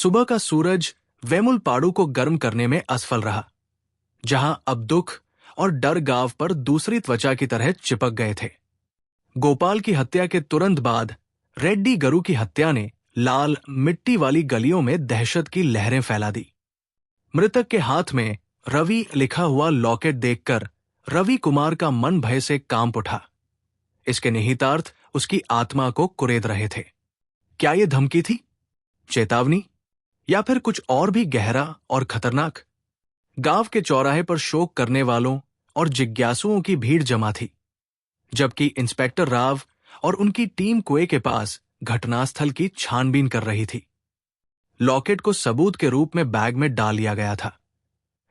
सुबह का सूरज वेमुलपाड़ू को गर्म करने में असफल रहा, जहां अब दुख और डर गांव पर दूसरी त्वचा की तरह चिपक गए थे। गोपाल की हत्या के तुरंत बाद रेड्डी गरु की हत्या ने लाल मिट्टी वाली गलियों में दहशत की लहरें फैला दी। मृतक के हाथ में रवि लिखा हुआ लॉकेट देखकर रवि कुमार का मन भय से कांप उठा। इसके निहितार्थ उसकी आत्मा को कुरेद रहे थे। क्या यह धमकी थी, चेतावनी, या फिर कुछ और भी गहरा और खतरनाक? गांव के चौराहे पर शोक करने वालों और जिज्ञासुओं की भीड़ जमा थी, जबकि इंस्पेक्टर राव और उनकी टीम कुएं के पास घटनास्थल की छानबीन कर रही थी। लॉकेट को सबूत के रूप में बैग में डाल लिया गया था,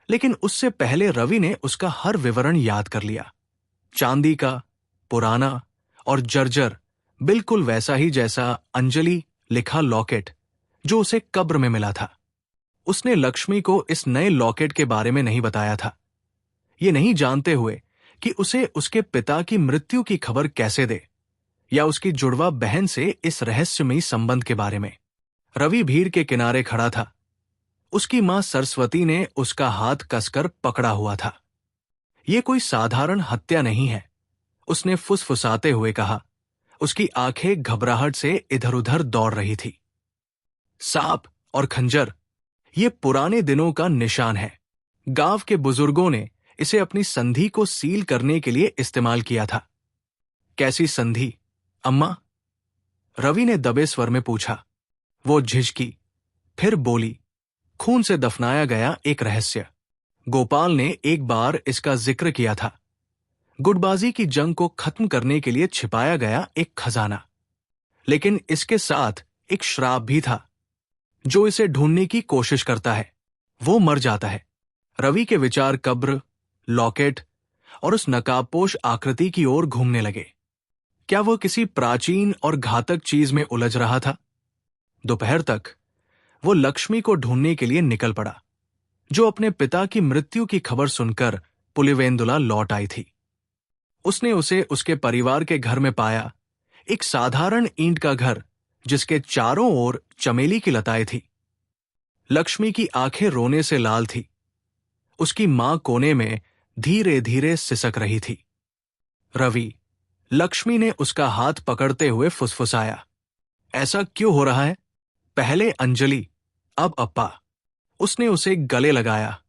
लेकिन उससे पहले रवि ने उसका हर विवरण याद कर लिया। चांदी का, पुराना और जर्जर, बिल्कुल वैसा ही जैसा अंजलि लिखा लॉकेट जो उसे कब्र में मिला था। उसने लक्ष्मी को इस नए लॉकेट के बारे में नहीं बताया था, ये नहीं जानते हुए कि उसे उसके पिता की मृत्यु की खबर कैसे दे, या उसकी जुड़वा बहन से इस रहस्यमयी संबंध के बारे में। रवि भीड़ के किनारे खड़ा था। उसकी मां सरस्वती ने उसका हाथ कसकर पकड़ा हुआ था। यह कोई साधारण हत्या नहीं है, उसने फुसफुसाते हुए कहा। उसकी आंखें घबराहट से इधर उधर दौड़ रही थी। सांप और खंजर, ये पुराने दिनों का निशान है। गांव के बुजुर्गों ने इसे अपनी संधि को सील करने के लिए इस्तेमाल किया था। कैसी संधि, अम्मा? रवि ने दबे स्वर में पूछा। वो झिझकी, फिर बोली, खून से दफनाया गया एक रहस्य। गोपाल ने एक बार इसका जिक्र किया था। गुटबाजी की जंग को खत्म करने के लिए छिपाया गया एक खजाना। लेकिन इसके साथ एक श्राप भी था। जो इसे ढूंढने की कोशिश करता है वो मर जाता है। रवि के विचार कब्र, लॉकेट और उस नकाबपोश आकृति की ओर घूमने लगे। क्या वो किसी प्राचीन और घातक चीज में उलझ रहा था? दोपहर तक वो लक्ष्मी को ढूंढने के लिए निकल पड़ा, जो अपने पिता की मृत्यु की खबर सुनकर पुलिवेंदुला लौट आई थी। उसने उसे उसके परिवार के घर में पाया, एक साधारण ईंट का घर जिसके चारों ओर चमेली की लताएं थी। लक्ष्मी की आंखें रोने से लाल थी। उसकी मां कोने में धीरे धीरे सिसक रही थी। रवि, लक्ष्मी ने उसका हाथ पकड़ते हुए फुसफुसाया, ऐसा क्यों हो रहा है? पहले अंजलि, अब अप्पा। उसने उसे गले लगाया।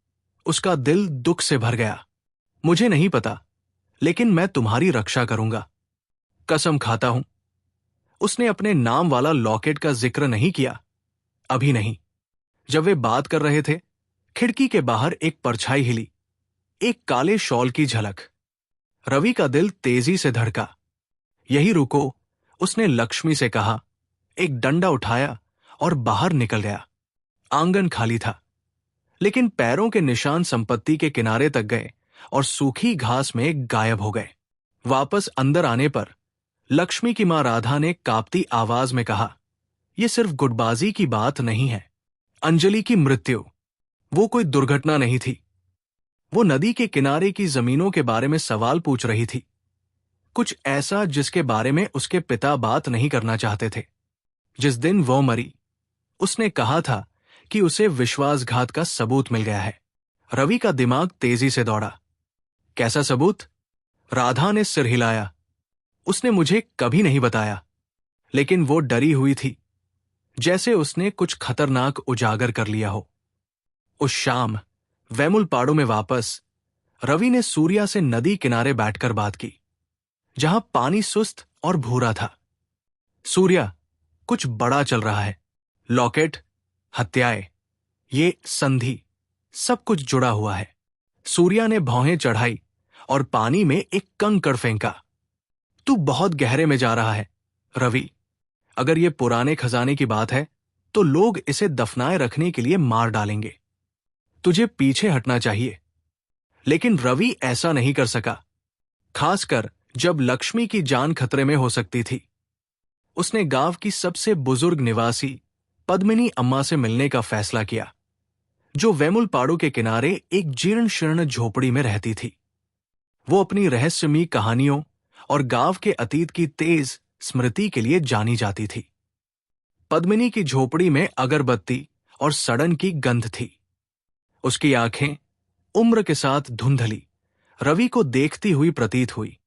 उसका दिल दुख से भर गया। मुझे नहीं पता, लेकिन मैं तुम्हारी रक्षा करूंगा, कसम खाता हूं। उसने अपने नाम वाला लॉकेट का जिक्र नहीं किया, अभी नहीं। जब वे बात कर रहे थे, खिड़की के बाहर एक परछाई हिली, एक काले शॉल की झलक। रवि का दिल तेजी से धड़का। यही रुको, उसने लक्ष्मी से कहा। एक डंडा उठाया और बाहर निकल गया। आंगन खाली था, लेकिन पैरों के निशान संपत्ति के किनारे तक गए और सूखी घास में गायब हो गए। वापस अंदर आने पर लक्ष्मी की मां राधा ने कांपती आवाज में कहा, यह सिर्फ गुटबाजी की बात नहीं है। अंजलि की मृत्यु, वो कोई दुर्घटना नहीं थी। वो नदी के किनारे की जमीनों के बारे में सवाल पूछ रही थी, कुछ ऐसा जिसके बारे में उसके पिता बात नहीं करना चाहते थे। जिस दिन वो मरी, उसने कहा था कि उसे विश्वासघात का सबूत मिल गया है। रवि का दिमाग तेजी से दौड़ा। कैसा सबूत? राधा ने सिर हिलाया। उसने मुझे कभी नहीं बताया, लेकिन वो डरी हुई थी, जैसे उसने कुछ खतरनाक उजागर कर लिया हो। उस शाम वेमुलपाड़ू में वापस रवि ने सूर्या से नदी किनारे बैठकर बात की, जहां पानी सुस्त और भूरा था। सूर्या, कुछ बड़ा चल रहा है। लॉकेट, हत्याएं, ये संधि, सब कुछ जुड़ा हुआ है। सूर्या ने भौहें चढ़ाई और पानी में एक कंकड़ फेंका। तू बहुत गहरे में जा रहा है, रवि। अगर ये पुराने खजाने की बात है, तो लोग इसे दफनाए रखने के लिए मार डालेंगे। तुझे पीछे हटना चाहिए। लेकिन रवि ऐसा नहीं कर सका, खासकर जब लक्ष्मी की जान खतरे में हो सकती थी। उसने गांव की सबसे बुजुर्ग निवासी पद्मिनी अम्मा से मिलने का फैसला किया, जो वेमुलपाड़ू के किनारे एक जीर्ण शीर्ण झोपड़ी में रहती थी। वो अपनी रहस्यमयी कहानियों और गांव के अतीत की तेज स्मृति के लिए जानी जाती थी। पद्मिनी की झोपड़ी में अगरबत्ती और सड़न की गंध थी। उसकी आंखें उम्र के साथ धुंधली रवि को देखती हुई प्रतीत हुई।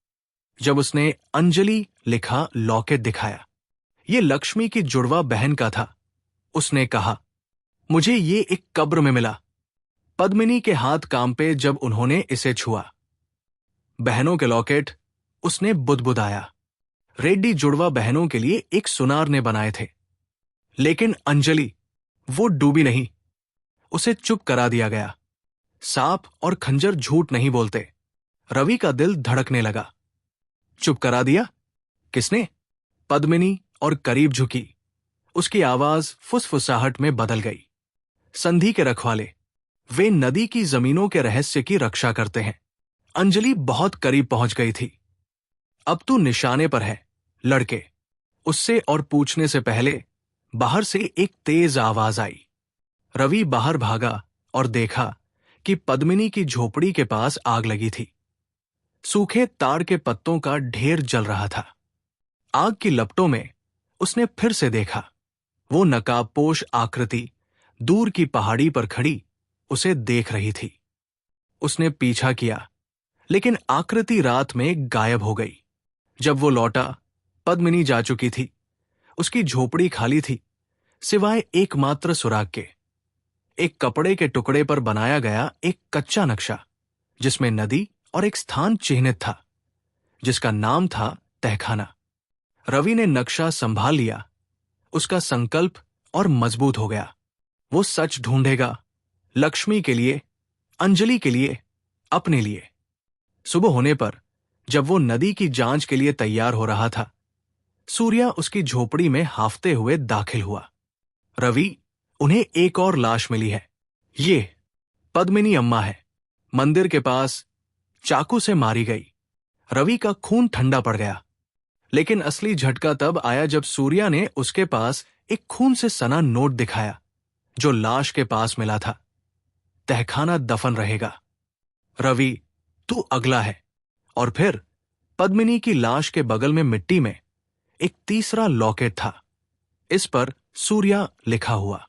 जब उसने अंजलि लिखा लॉकेट दिखाया, ये लक्ष्मी की जुड़वा बहन का था। उसने कहा, मुझे ये एक कब्र में मिला। पद्मिनी के हाथ कांपे जब उन्होंने इसे छुआ। बहनों के लॉकेट, उसने बुदबुदाया। रेड्डी जुड़वा बहनों के लिए एक सुनार ने बनाए थे। लेकिन अंजलि, वो डूबी नहीं। उसे चुप करा दिया गया। सांप और खंजर झूठ नहीं बोलते। रवि का दिल धड़कने लगा। चुप करा दिया? किसने? पद्मिनी और करीब झुकी। उसकी आवाज फुसफुसाहट में बदल गई। संधि के रखवाले, वे नदी की जमीनों के रहस्य की रक्षा करते हैं। अंजलि बहुत करीब पहुंच गई थी। अब तू निशाने पर है, लड़के। उससे और पूछने से पहले बाहर से एक तेज आवाज आई। रवि बाहर भागा और देखा कि पद्मिनी की झोपड़ी के पास आग लगी थी। सूखे ताड़ के पत्तों का ढेर जल रहा था। आग की लपटों में उसने फिर से देखा। वो नकाबपोश आकृति दूर की पहाड़ी पर खड़ी उसे देख रही थी। उसने पीछा किया, लेकिन आकृति रात में गायब हो गई। जब वो लौटा, पद्मिनी जा चुकी थी। उसकी झोपड़ी खाली थी, सिवाय एकमात्र सुराग के। एक कपड़े के टुकड़े पर बनाया गया एक कच्चा नक्शा, जिसमें नदी और एक स्थान चिह्नित था, जिसका नाम था तहखाना। रवि ने नक्शा संभाल लिया। उसका संकल्प और मजबूत हो गया। वो सच ढूंढेगा, लक्ष्मी के लिए, अंजलि के लिए, अपने लिए। सुबह होने पर जब वो नदी की जांच के लिए तैयार हो रहा था, सूर्या उसकी झोपड़ी में हाफते हुए दाखिल हुआ। रवि, उन्हें एक और लाश मिली है। ये पद्मिनी अम्मा है। मंदिर के पास चाकू से मारी गई। रवि का खून ठंडा पड़ गया। लेकिन असली झटका तब आया जब सूर्या ने उसके पास एक खून से सना नोट दिखाया, जो लाश के पास मिला था। तहखाना दफन रहेगा। रवि, तू अगला है। और फिर पद्मिनी की लाश के बगल में मिट्टी में एक तीसरा लॉकेट था। इस पर सूर्या लिखा हुआ।